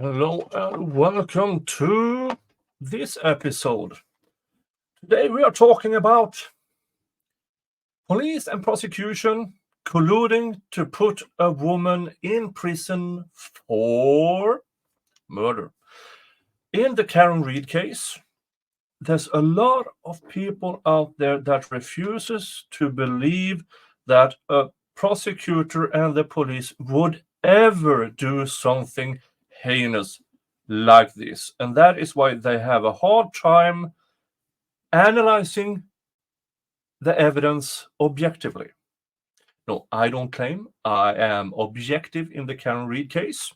Hello and welcome to this episode. Today we are talking about police and prosecution colluding to put a woman in prison for murder. In the Karen Reed case, there's a lot of people out there that refuses to believe that a prosecutor and the police would ever do something heinous like this. And that is why they have a hard time analyzing the evidence objectively. No, I don't claim I am objective in the Karen Reed case.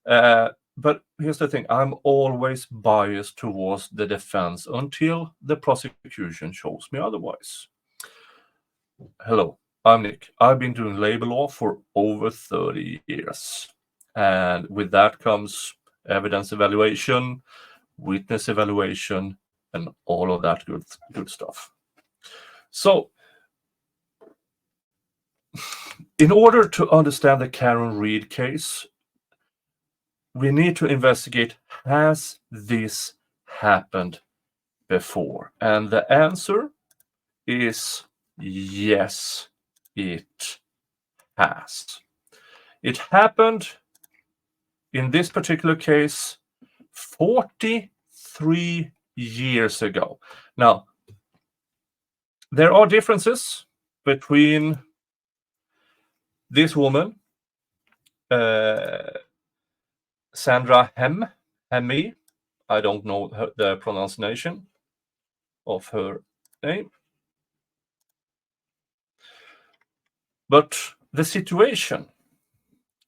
But here's the thing, I'm always biased towards the defense until the prosecution shows me otherwise. Hello, I'm Nick. I've been doing labor law for over 30 years. And with that comes evidence evaluation, witness evaluation, and all of that good stuff. So, in order to understand the Karen Reed case, we need to investigate, has this happened before? And the answer is yes, it has. It happened in this particular case 43 years ago. Now, there are differences between this woman, Sandra Hemme, I don't know the pronunciation of her name. But the situation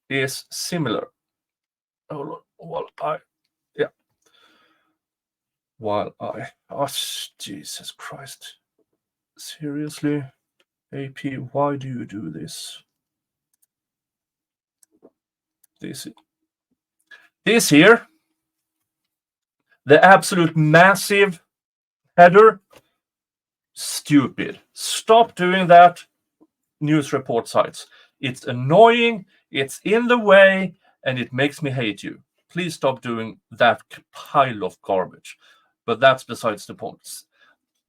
is similar. Oh, Jesus Christ. Seriously, AP, why do you do this? This here, the absolute massive header, stupid. Stop doing that, news report sites. It's annoying, it's in the way, and it makes me hate you. Please stop doing that pile of garbage. But that's besides the point.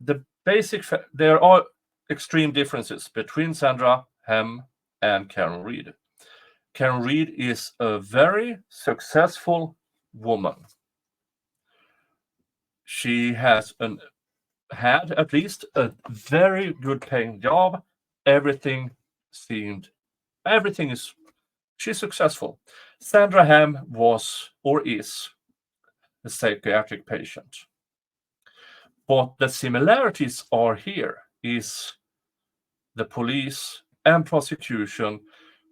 There are extreme differences between Sandra Hemme and Karen Reed. Karen Reed is a very successful woman. She has had at least a very good paying job. She's successful. Sandra Hemme was or is a psychiatric patient. What the similarities are here is the police and prosecution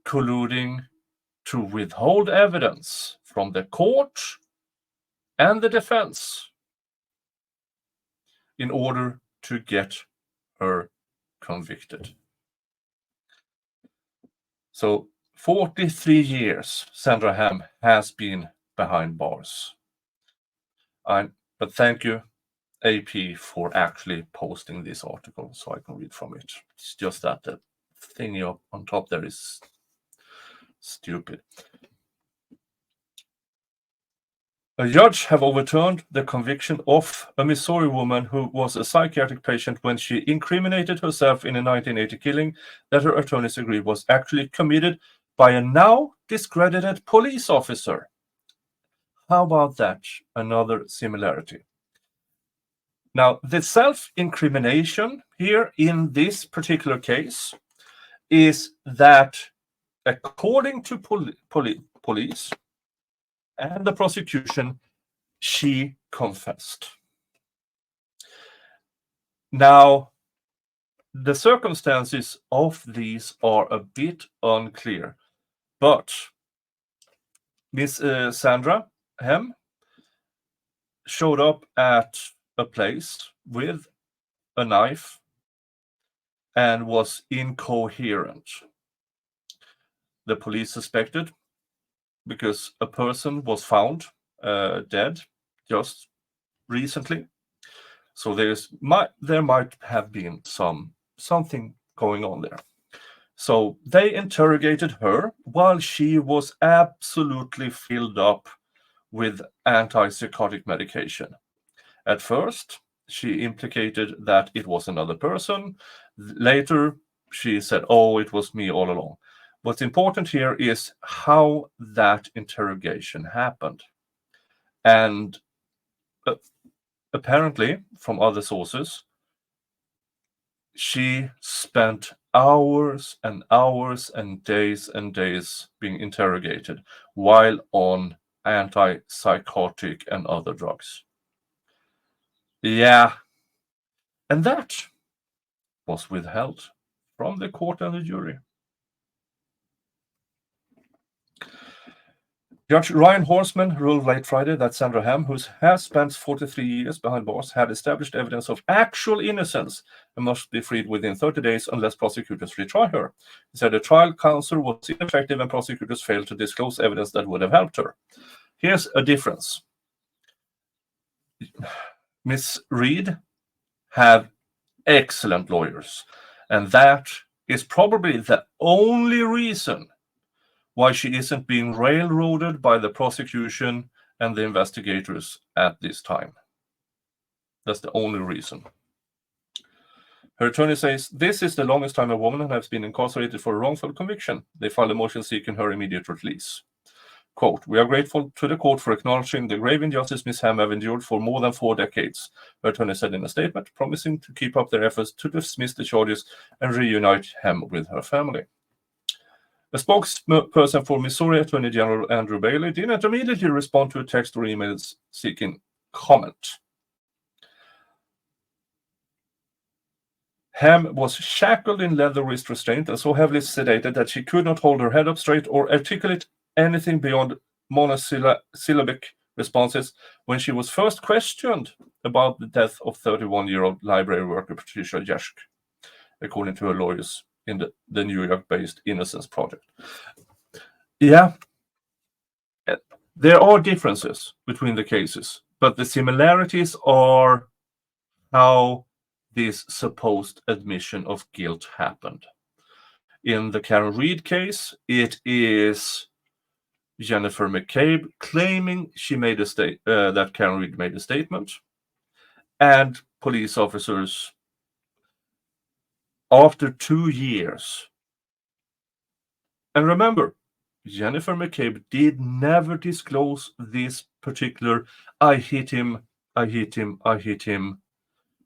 colluding to withhold evidence from the court and the defense in order to get her convicted. So 43 years Sandra Hemme has been behind bars. But thank you, AP, for actually posting this article so I can read from it. It's just that the thingy up on top there is stupid. A judge have overturned the conviction of a Missouri woman who was a psychiatric patient when she incriminated herself in a 1980 killing that her attorneys agreed was actually committed by a now discredited police officer. How about that? Another similarity. Now, the self-incrimination here in this particular case is that, according to police and the prosecution, she confessed. Now, the circumstances of these are a bit unclear, but Miss Sandra Hemme showed up at a place with a knife and was incoherent. The police suspected because a person was found dead just recently. So there might have been something going on there. So they interrogated her while she was absolutely filled up with antipsychotic medication. At first, she implicated that it was another person. Later, she said, "Oh, it was me all along." What's important here is how that interrogation happened. And apparently, from other sources, she spent hours and hours and days being interrogated while on antipsychotic and other drugs. Yeah, and that was withheld from the court and the jury. Judge Ryan Horseman ruled late Friday that Sandra Hemme, who has spent 43 years behind bars, had established evidence of actual innocence and must be freed within 30 days unless prosecutors retry her. He said the trial counsel was ineffective and prosecutors failed to disclose evidence that would have helped her. Here's a difference. Miss Reed have excellent lawyers, and that is probably the only reason why she isn't being railroaded by the prosecution and the investigators at this time. That's the only reason. Her attorney says, "This is the longest time a woman has been incarcerated for a wrongful conviction." They filed a motion seeking her immediate release. Quote, "We are grateful to the court for acknowledging the grave injustice Ms. Hemme have endured for more than 4 decades," her attorney said in a statement, promising to keep up their efforts to dismiss the charges and reunite Hemme with her family. A spokesperson for Missouri Attorney General Andrew Bailey didn't immediately respond to a text or emails seeking comment. Hemme was shackled in leather wrist restraint and so heavily sedated that she could not hold her head up straight or articulate anything beyond monosyllabic responses when she was first questioned about the death of 31-year-old library worker Patricia Jeschke, according to her lawyers in the New York-based Innocence Project. Yeah, there are differences between the cases, but the similarities are how this supposed admission of guilt happened. In the Karen Reed case, it is Jennifer McCabe claiming she made that Karen Reed made a statement, and police officers, after 2 years. And remember, Jennifer McCabe did never disclose this particular I hit him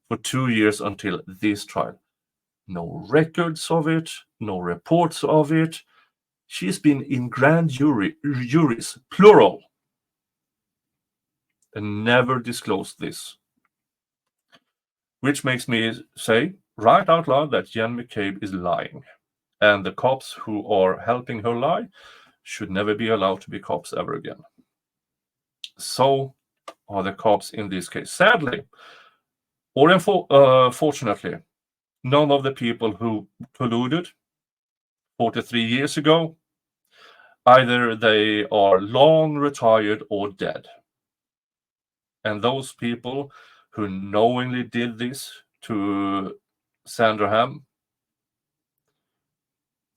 for 2 years until this trial. No records of it, no reports of it. She's been in grand juries, plural, and never disclosed this. Which makes me say right out loud that Jen McCabe is lying. And the cops who are helping her lie should never be allowed to be cops ever again. So are the cops in this case. Sadly, or fortunately, none of the people who colluded 43 years ago, either they are long retired or dead. And those people who knowingly did this to Sandra Hemme,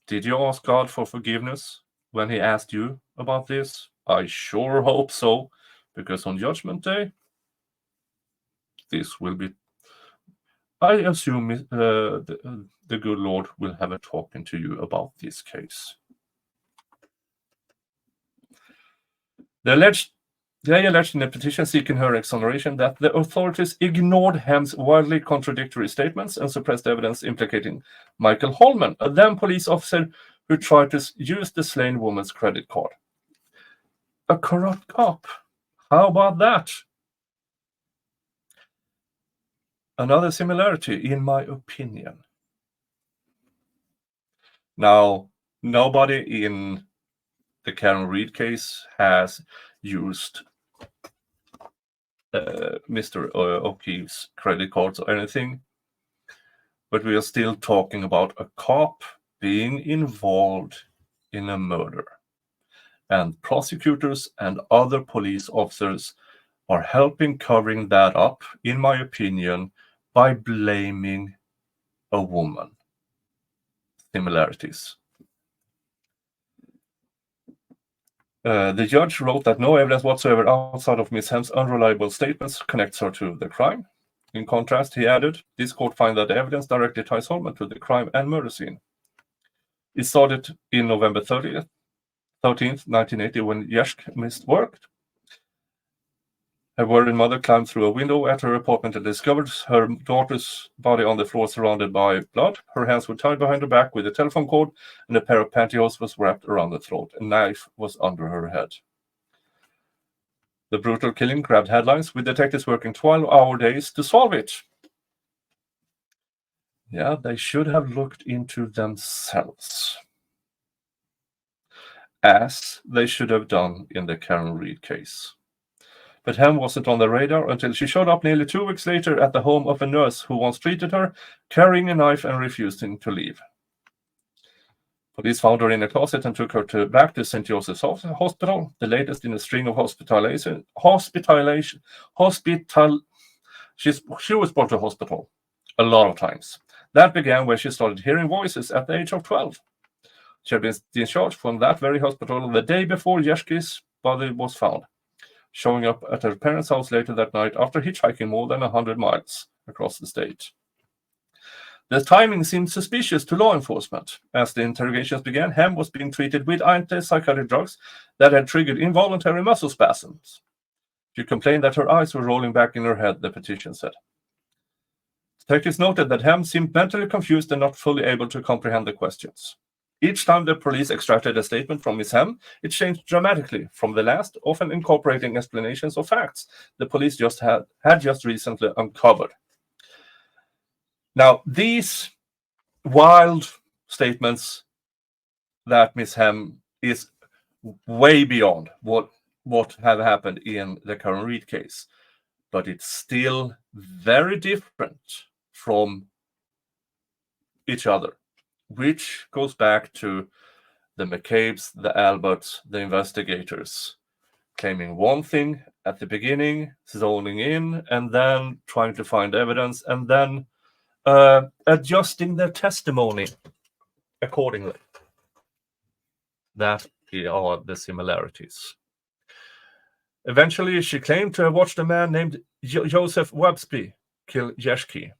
did you ask God for forgiveness when he asked you about this? I sure hope so, because on Judgment Day, this will be, I assume the good Lord will have a talking to you about this case. They alleged in a petition seeking her exoneration that the authorities ignored Hemme's wildly contradictory statements and suppressed evidence implicating Michael Holman, a then police officer who tried to use the slain woman's credit card. A corrupt cop. How about that? Another similarity, in my opinion. Now, nobody in the Karen Reed case has used Mr. O'Keefe's credit cards or anything, but we are still talking about a cop being involved in a murder. And prosecutors and other police officers are helping covering that up, in my opinion, by blaming a woman. Similarities. The judge wrote that no evidence whatsoever outside of Miss Hemme's unreliable statements connects her to the crime. In contrast, he added, this court finds that the evidence directly ties Holman to the crime and murder scene. It started in November 13th, 1980, when Jeschke missed work. Her worried mother climbed through a window at her apartment and discovered her daughter's body on the floor surrounded by blood. Her hands were tied behind her back with a telephone cord, and a pair of pantyhose was wrapped around the throat. A knife was under her head. The brutal killing grabbed headlines, with detectives working 12-hour days to solve it. Yeah, they should have looked into themselves, as they should have done in the Karen Reed case. But Hemme wasn't on the radar until she showed up nearly 2 weeks later at the home of a nurse who once treated her, carrying a knife and refusing to leave. Police found her in a closet and took her back to St. Joseph's Hospital, the latest in a string of hospitalization. She was brought to hospital a lot of times. That began when she started hearing voices at the age of 12. She had been discharged from that very hospital the day before Jeschke's body was found, showing up at her parents' house later that night after hitchhiking more than 100 miles across the state. The timing seemed suspicious to law enforcement. As the interrogations began, Hemme was being treated with antipsychotic drugs that had triggered involuntary muscle spasms. She complained that her eyes were rolling back in her head, the petition said. Detectives noted that Hemme seemed mentally confused and not fully able to comprehend the questions. Each time the police extracted a statement from Miss Hemme, it changed dramatically from the last, often incorporating explanations of facts the police had just recently uncovered. Now, these wild statements that Miss Hemme is way beyond what have happened in the Karen Reed case, but it's still very different from each other, which goes back to the McCabe's, the Alberts, the investigators, claiming one thing at the beginning, zoning in, and then trying to find evidence, and then adjusting their testimony accordingly. That are the similarities. Eventually, she claimed to have watched a man named Joseph Websby kill Jeschke.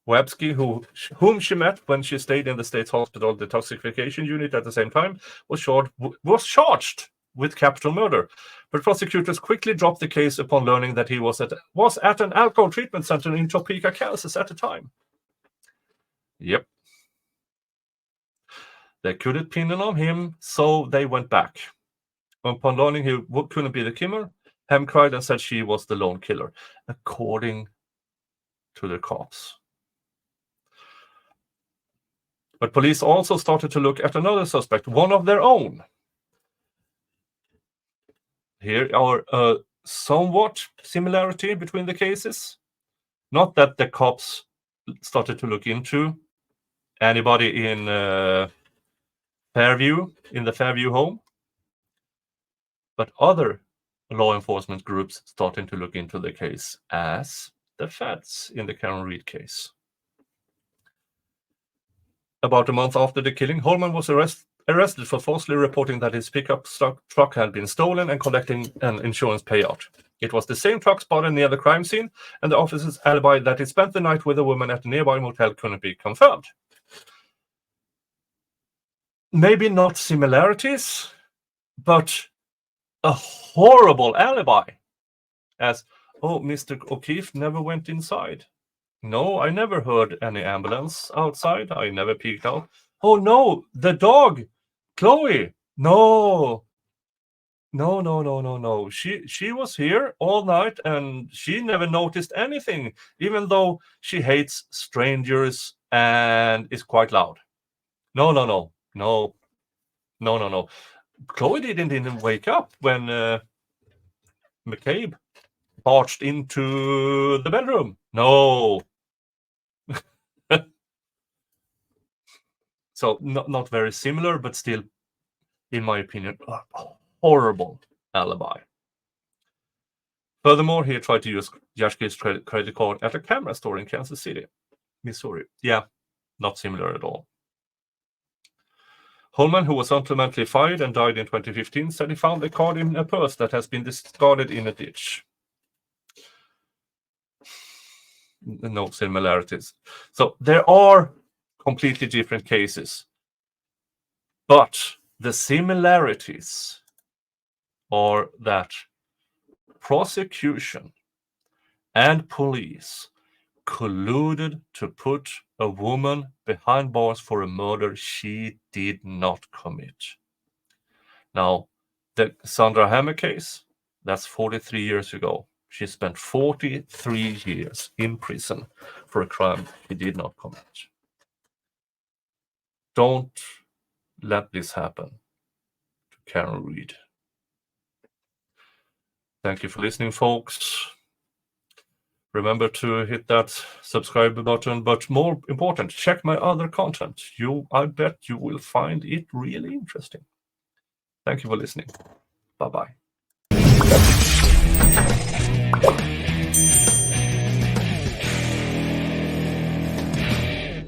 Websky, whom she met when she stayed in the state's hospital detoxification unit at the same time, was charged with capital murder. But prosecutors quickly dropped the case upon learning that he was at an alcohol treatment center in Topeka, Kansas at the time. Yep. They couldn't pin it on him, so they went back. Upon learning he couldn't be the killer, Hemme cried and said she was the lone killer, according to the cops. But police also started to look at another suspect, one of their own. Here are a somewhat similarity between the cases. Not that the cops started to look into anybody in Fairview, in the Fairview home, but other law enforcement groups starting to look into the case, as the feds in the Karen Reed case. About a month after the killing, Holman was arrested for falsely reporting that his pickup truck had been stolen and collecting an insurance payout. It was the same truck spotted near the crime scene, and the officer's alibi that he spent the night with a woman at a nearby motel couldn't be confirmed. Maybe not similarities, but a horrible alibi. As, oh, Mr. O'Keefe never went inside. No, I never heard any ambulance outside. I never peeked out. Oh, no, the dog, Chloe. No. She was here all night and she never noticed anything, even though she hates strangers and is quite loud. No. Chloe didn't even wake up when McCabe barged into the bedroom. No. So not very similar, but still, in my opinion, a horrible alibi. Furthermore, he tried to use Jeschke's credit card at a camera store in Kansas City, Missouri. Yeah, not similar at all. Holman, who was ultimately fired and died in 2015, said he found the card in a purse that has been discarded in a ditch. No similarities. So there are completely different cases, but the similarities are that prosecution and police colluded to put a woman behind bars for a murder she did not commit. Now, the Sandra Hemme case, that's 43 years ago. She spent 43 years in prison for a crime she did not commit. Don't let this happen to Karen Reed. Thank you for listening, folks. Remember to hit that subscribe button, but more important, check my other content. I bet you will find it really interesting. Thank you for listening. Bye-bye.